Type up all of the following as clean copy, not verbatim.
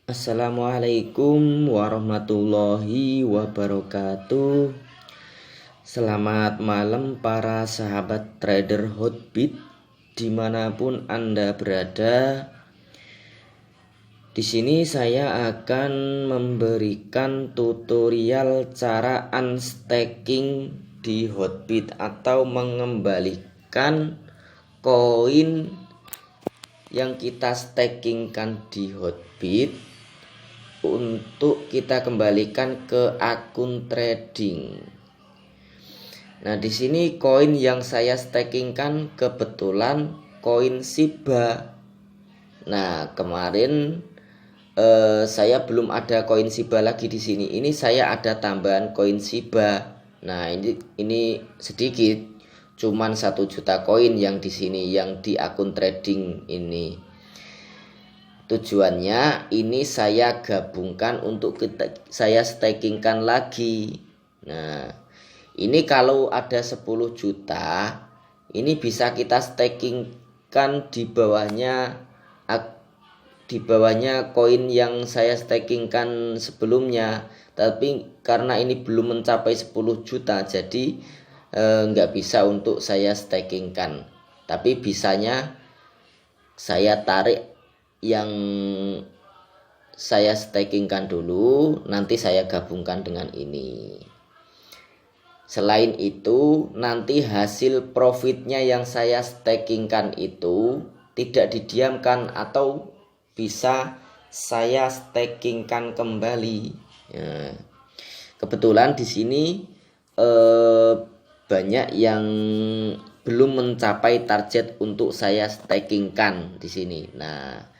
Assalamualaikum warahmatullahi wabarakatuh. Selamat malam para sahabat trader Hotbit dimanapun Anda berada. Di sini saya akan memberikan tutorial cara unstaking di Hotbit atau mengembalikan koin yang kita stakingkan di Hotbit untuk kita kembalikan ke akun trading. Nah, di sini koin yang saya stakingkan kebetulan koin Shiba. Nah, kemarin saya belum ada koin Shiba lagi di sini. Ini saya ada tambahan koin Shiba. Nah, ini sedikit. Cuman 1 juta koin yang di sini, yang di akun trading ini. Tujuannya ini saya gabungkan untuk saya stakingkan lagi. Nah, ini kalau ada 10 juta, ini bisa kita stakingkan di bawahnya koin yang saya stakingkan sebelumnya. Tapi karena ini belum mencapai 10 juta, jadi nggak bisa untuk saya stakingkan. Tapi bisanya saya tarik yang saya stakingkan dulu, nanti saya gabungkan dengan ini. Selain itu, nanti hasil profitnya yang saya stakingkan itu tidak didiamkan atau bisa saya stakingkan kembali. Ya. Kebetulan di sini banyak yang belum mencapai target untuk saya stakingkan di sini. Nah,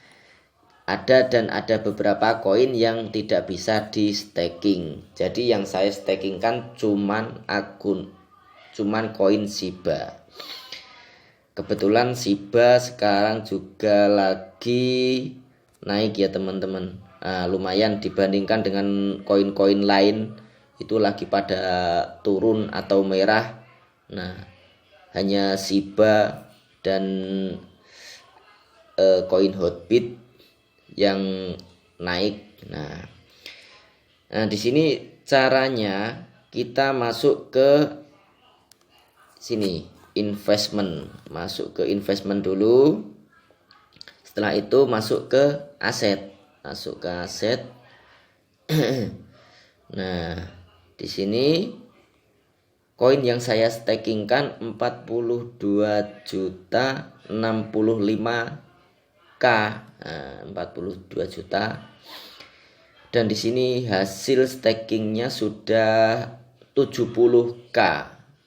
ada beberapa koin yang tidak bisa di staking. Jadi yang saya stakingkan cuman koin Shiba. Kebetulan Shiba sekarang juga lagi naik ya teman-teman. Nah, lumayan dibandingkan dengan koin-koin lain itu lagi pada turun atau merah. Nah, hanya Shiba dan koin Hotbit yang naik. Nah, di sini caranya kita masuk ke sini investment, masuk ke investment dulu. Setelah itu masuk ke aset, Nah, di sini koin yang saya stakingkan 42.065.000K. Nah, 42 juta. Dan di sini hasil stakingnya sudah 70K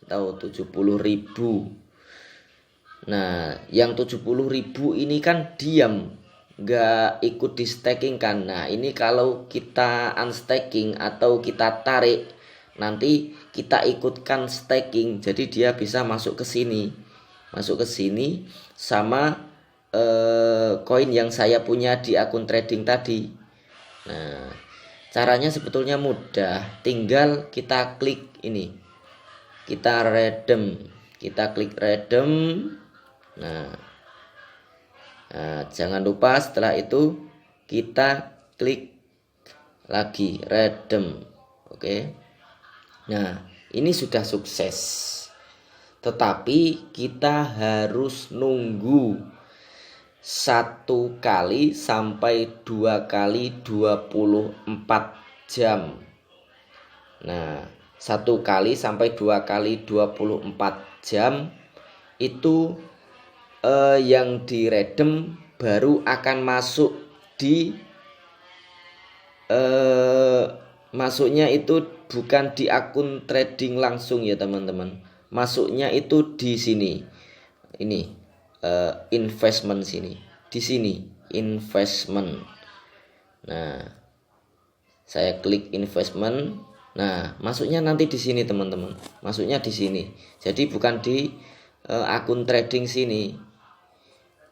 atau 70.000. Nah, yang 70.000 ini kan diam, nggak ikut di staking kan. Nah, ini kalau kita unstaking atau kita tarik, nanti kita ikutkan staking, jadi dia bisa masuk ke sini sama koin yang saya punya di akun trading tadi. Nah, caranya sebetulnya mudah, tinggal kita klik ini, kita klik redeem. Nah, jangan lupa setelah itu kita klik lagi redeem. Oke. Nah, ini sudah sukses. Tetapi kita harus nunggu 1 kali sampai 2 kali 24 jam. Nah, 1 kali sampai 2 kali 24 jam itu yang diredem baru akan masuk di masuknya itu bukan di akun trading langsung ya teman-teman. Masuknya itu di sini. Ini investment sini. Di sini investment. Nah, saya klik investment. Nah, masuknya nanti di sini teman-teman. Masuknya di sini. Jadi bukan di akun trading sini.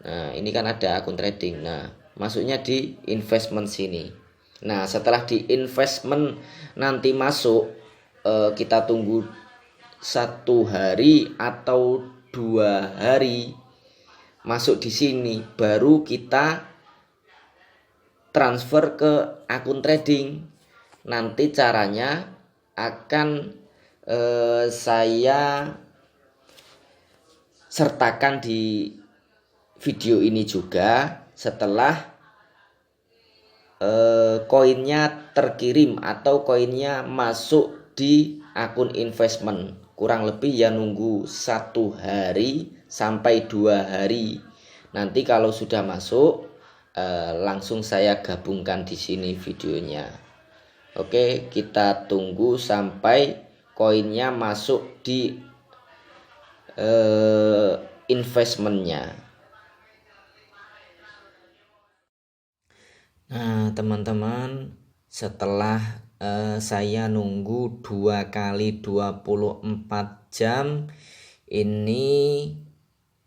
Nah, ini kan ada akun trading. Nah, masuknya di investment sini. Nah, setelah di investment nanti masuk, kita tunggu 1 hari atau 2 hari masuk di sini, baru kita transfer ke akun trading. Nanti caranya akan saya sertakan di video ini juga setelah koinnya terkirim atau koinnya masuk di akun investment. Kurang lebih ya nunggu 1 hari sampai 2 hari. Nanti kalau sudah masuk langsung saya gabungkan di sini videonya. Oke, kita tunggu sampai koinnya masuk di investmentnya. Nah teman-teman, setelah saya nunggu 2 kali 24 jam, ini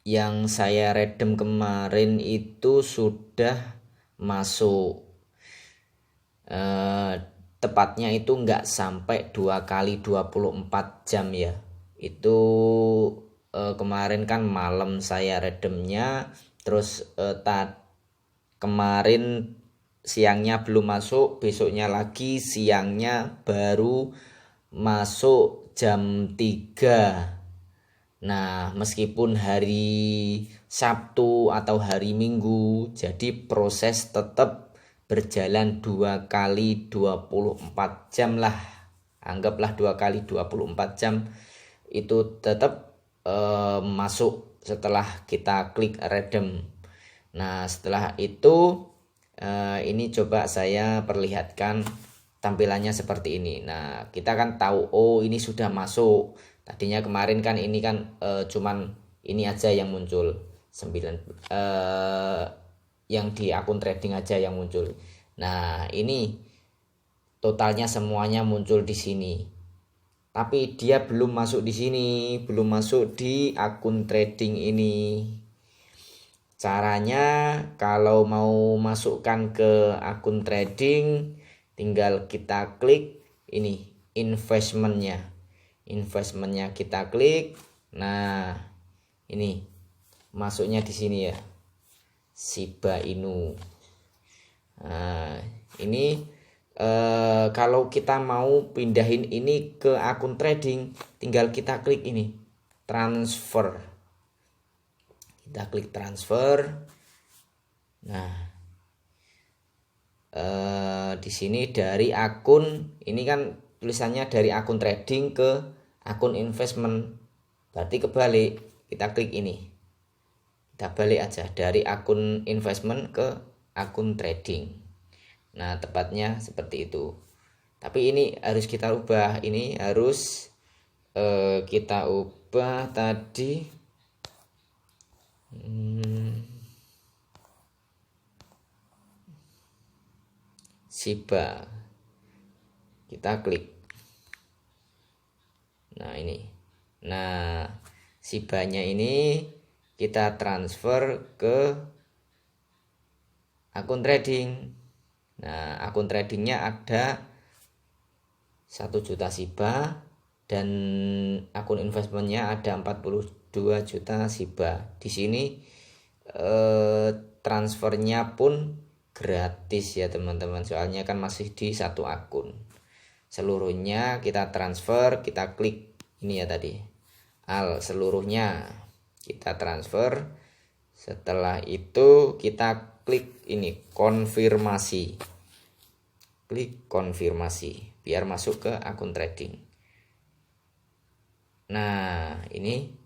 yang saya redem kemarin itu sudah masuk. Tepatnya itu nggak sampai 2 kali 24 jam ya. Itu kemarin kan malam saya redemnya, terus kemarin siangnya belum masuk, besoknya lagi siangnya baru masuk jam 3. Nah, meskipun hari Sabtu atau hari Minggu, jadi proses tetap berjalan 2 kali 24 jam lah. Anggaplah 2 kali 24 jam itu tetap masuk setelah kita klik redeem. Nah, setelah itu ini coba saya perlihatkan tampilannya seperti ini. Nah, kita kan tahu oh ini sudah masuk. Tadinya kemarin kan ini kan cuman ini aja yang muncul 9 yang di akun trading aja yang muncul. Nah, ini totalnya semuanya muncul di sini. Tapi dia belum masuk di sini, belum masuk di akun trading ini. Caranya kalau mau masukkan ke akun trading, tinggal kita klik ini investmentnya kita klik. Nah, ini masuknya di sini ya, Shiba Inu. Nah, ini kalau kita mau pindahin ini ke akun trading, tinggal kita klik ini transfer. Kita klik transfer. Nah, di sini dari akun ini kan tulisannya dari akun trading ke akun investment, berarti kebalik. Kita klik ini, kita balik aja dari akun investment ke akun trading. Nah, tepatnya seperti itu. Tapi ini harus kita ubah, ini harus kita ubah tadi. Shiba, kita klik. Nah, ini. Nah, Shibanya ini kita transfer ke akun trading. Nah, akun tradingnya ada 1 juta Shiba dan akun investmentnya ada 42 juta Shiba. Di sini transfernya pun gratis ya teman-teman, soalnya kan masih di satu akun. Seluruhnya kita transfer, kita klik ini ya tadi, seluruhnya kita transfer. Setelah itu kita klik ini konfirmasi, klik konfirmasi biar masuk ke akun trading. Nah, ini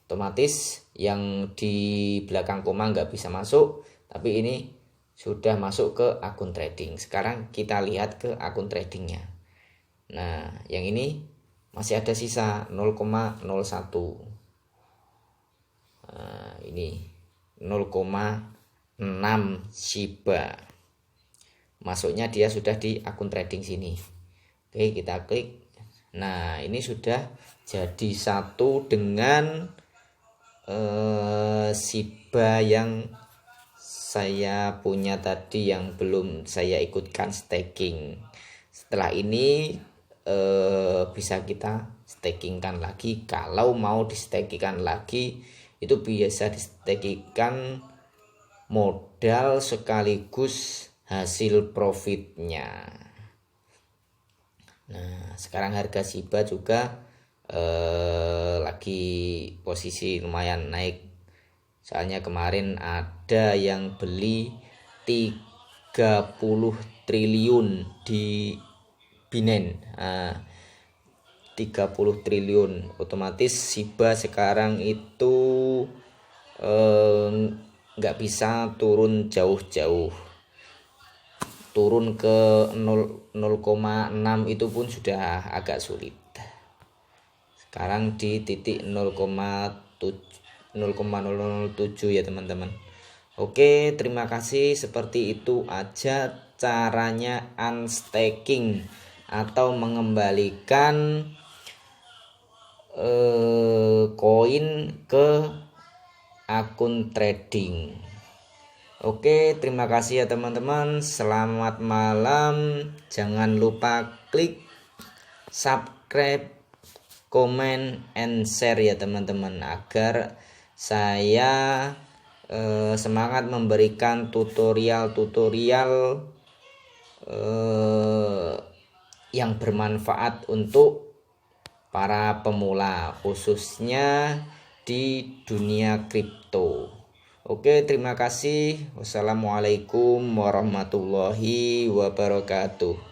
otomatis yang di belakang koma nggak bisa masuk, tapi ini sudah masuk ke akun trading. Sekarang kita lihat ke akun tradingnya. Nah, yang ini masih ada sisa 0,01. Nah, ini 0,6 Shiba. Masuknya dia sudah di akun trading sini. Oke, kita klik. Nah, ini sudah jadi satu dengan Shiba yang saya punya tadi yang belum saya ikutkan staking. Setelah ini bisa kita stakingkan lagi. Kalau mau di stakingkan lagi itu bisa di stakingkan modal sekaligus hasil profitnya. Nah, sekarang harga Shiba juga lagi posisi lumayan naik. Soalnya kemarin ada yang beli 30 triliun di Binance. 30 triliun, otomatis Shiba sekarang itu nggak bisa turun jauh-jauh, turun ke 0,6 itu pun sudah agak sulit. Sekarang di titik 0,007 ya teman-teman. Oke, terima kasih. Seperti itu aja caranya unstaking atau mengembalikan koin ke akun trading. Oke, terima kasih ya teman-teman. Selamat malam. Jangan lupa klik subscribe, comment, and share ya teman-teman, agar saya semangat memberikan tutorial-tutorial yang bermanfaat untuk para pemula, khususnya di dunia kripto. Oke, terima kasih. Wassalamualaikum warahmatullahi wabarakatuh.